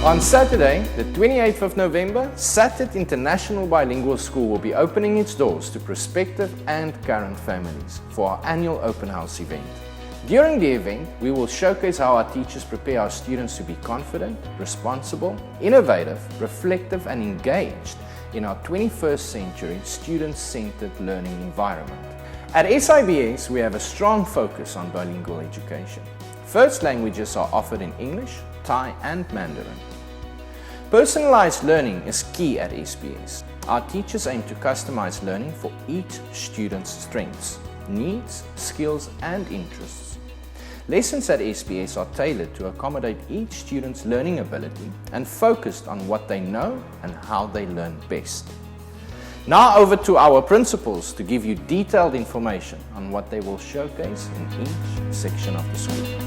On Saturday, the 28th of November, SATIT International Bilingual School will be opening its doors to prospective and current families for our annual open house event. During the event, we will showcase how our teachers prepare our students to be confident, responsible, innovative, reflective and engaged in our 21st century student-centered learning environment. At SIBS, we have a strong focus on bilingual education. First languages are offered in English, Thai and Mandarin. Personalized learning is key at SBS. Our teachers aim to customize learning for each student's strengths, needs, skills and interests. Lessons at SBS are tailored to accommodate each student's learning ability and focused on what they know and how they learn best. Now over to our principals to give you detailed information on what they will showcase in each section of the school.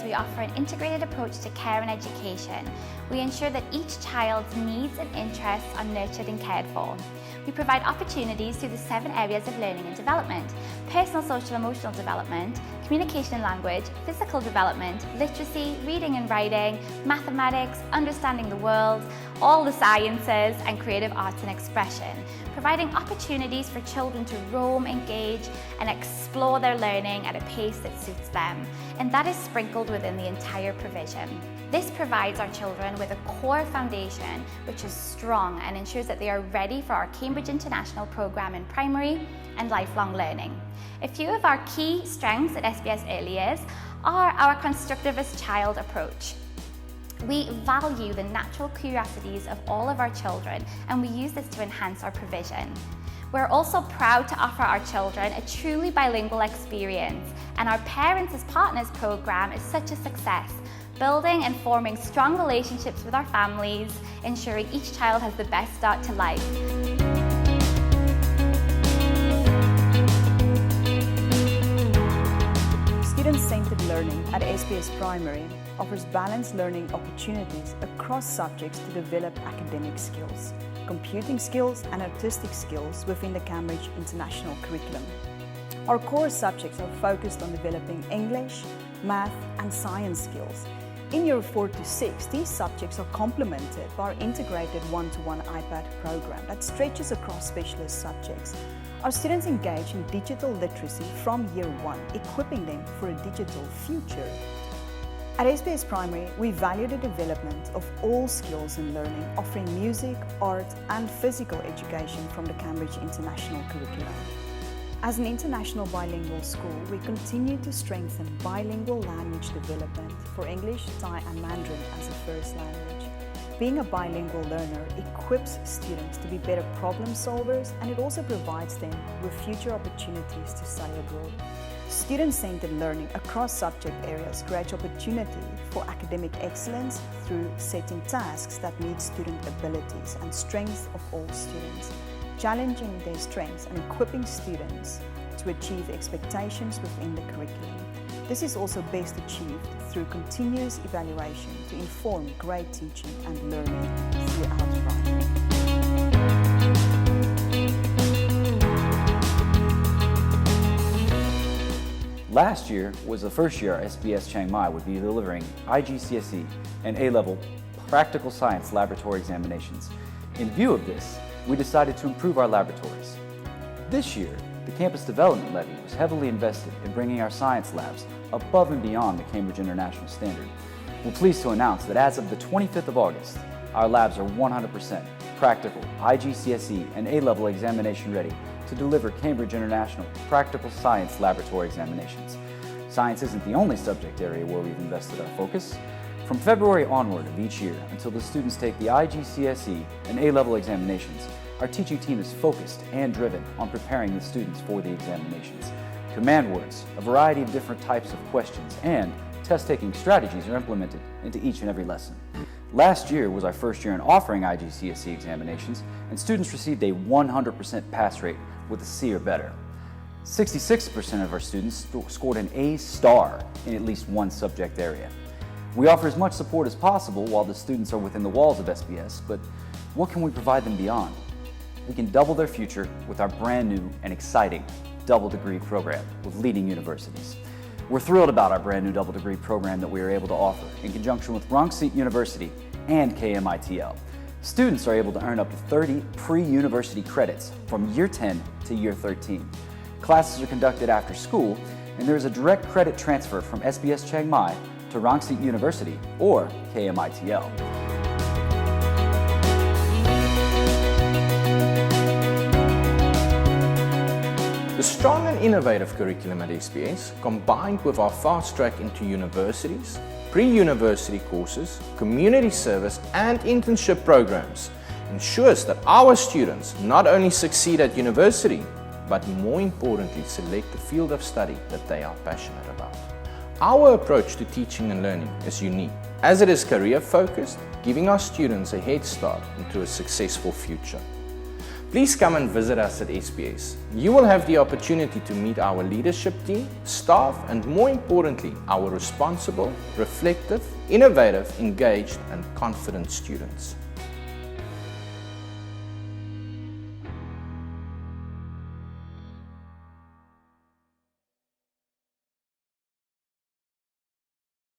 We offer an integrated approach to care and education. We ensure that each child's needs and interests are nurtured and cared for. We provide opportunities through the 7 areas of learning and development: personal, social, emotional development, communication and language, physical development, literacy, reading and writing, mathematics, understanding the world, all the sciences, and creative arts and expression, providing opportunities for children to roam, engage, and explore their learning at a pace that suits them. And that is sprinkled within the entire provision. This provides our children with a core foundation which is strong and ensures that they are ready for our Cambridge International program in primary and lifelong learning. A few of our key strengths at SBS Early Years are our constructivist child approach. We value the natural curiosities of all of our children, and we use this to enhance our provision. We're also proud to offer our children a truly bilingual experience, and our Parents as Partners program is such a success, building and forming strong relationships with our families, ensuring each child has the best start to life. Student-centered learning at SBS Primary offers balanced learning opportunities across subjects to develop academic skills, computing skills and artistic skills within the Cambridge International curriculum. Our core subjects are focused on developing English, math and science skills. In year 4 to 6, these subjects are complemented by our integrated one-to-one iPad program that stretches across specialist subjects. Our students engage in digital literacy from year 1, equipping them for a digital future. At SBS Primary, we value the development of all skills in learning, offering music, art and physical education from the Cambridge International curriculum. As an international bilingual school, we continue to strengthen bilingual language development for English, Thai and Mandarin as a first language. Being a bilingual learner equips students to be better problem solvers, and it also provides them with future opportunities to study abroad. Student-centered learning across subject areas creates opportunity for academic excellence through setting tasks that meet student abilities and strengths of all students, challenging their strengths and equipping students to achieve expectations within the curriculum. This is also best achieved through continuous evaluation to inform great teaching and learning throughout primary. Last year was the first year SBS Chiang Mai would be delivering IGCSE and A-level practical science laboratory examinations. In view of this, we decided to improve our laboratories. This year, the Campus Development Levy was heavily invested in bringing our science labs above and beyond the Cambridge International Standard. We're pleased to announce that as of the 25th of August, our labs are 100% practical, IGCSE and A-level examination ready to deliver Cambridge International practical science laboratory examinations. Science isn't the only subject area where we've invested our focus. From February onward of each year until the students take the IGCSE and A-level examinations, our teaching team is focused and driven on preparing the students for the examinations. Command words, a variety of different types of questions, and test-taking strategies are implemented into each and every lesson. Last year was our first year in offering IGCSE examinations, and students received a 100% pass rate with a C or better. 66% of our students scored an A star in at least one subject area. We offer as much support as possible while the students are within the walls of SBS, but what can we provide them beyond? We can double their future with our brand new and exciting double degree program with leading universities. We're thrilled about our brand new double degree program that we are able to offer in conjunction with Rangsit University and KMITL. Students are able to earn up to 30 pre-university credits from year 10 to year 13. Classes are conducted after school, and there is a direct credit transfer from SBS Chiang Mai to Rangsit University or KMITL. The strong and innovative curriculum at SBS, combined with our fast track into universities, pre-university courses, community service and internship programs, ensures that our students not only succeed at university, but more importantly select the field of study that they are passionate about. Our approach to teaching and learning is unique, as it is career-focused, giving our students a head start into a successful future. Please come and visit us at SBS. You will have the opportunity to meet our leadership team, staff, and more importantly, our responsible, reflective, innovative, engaged, and confident students.